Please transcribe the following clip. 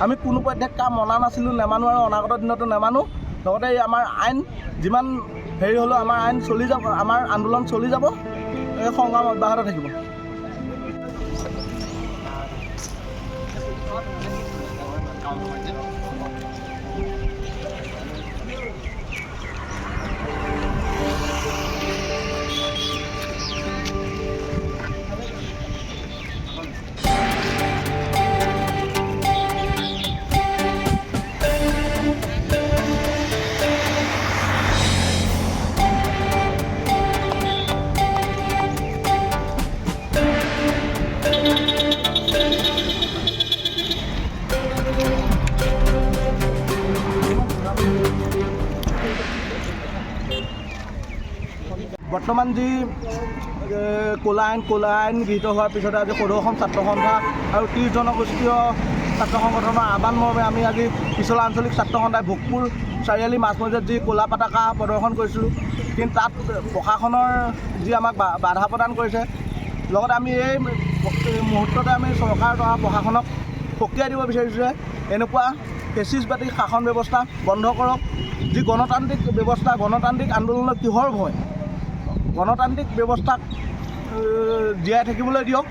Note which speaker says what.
Speaker 1: আমি কোনো পধ্যে কাম মনা নাছিলোঁ, নেমানো আৰু অনাগত দিনতো নেমানো। লগতে আমাৰ আইন যিমান হেৰি হ'লেও আমাৰ আইন চলি যাব, আমাৰ আন্দোলন চলি যাব, এই সংগ্ৰাম অব্যাহত থাকিব। বৰ্তমান যি ক'লা আইন গৃহীত হোৱাৰ পিছতে আজি সদৌ অসম ছাত্ৰ সন্থা আৰু 30 জনগোষ্ঠীয় ছাত্ৰ সংগঠনৰ আহ্বান মৰ্মে আমি আজি পিছলা আঞ্চলিক ছাত্ৰ সন্থাই ভোগপুৰ চাৰিআলি মাজমজিয়াত যি ক'লা পতাকা প্ৰদৰ্শন কৰিছিলোঁ, কিন্তু তাত প্ৰশাসনৰ যি আমাক বাধা প্ৰদান কৰিছে। লগতে আমি এই মুহূৰ্ততে আমি চৰকাৰ তথা প্ৰশাসনক সকীয়াই দিব বিচাৰিছোঁ যে এনেকুৱা ফেচিষ্টবাদী শাসন ব্যৱস্থা বন্ধ কৰক। যি গণতান্ত্ৰিক ব্যৱস্থা, গণতান্ত্ৰিক আন্দোলনৰ কিহৰ ভয়? গণতান্ত্ৰিক ব্যৱস্থাক জীয়াই থাকিবলৈ দিয়ক।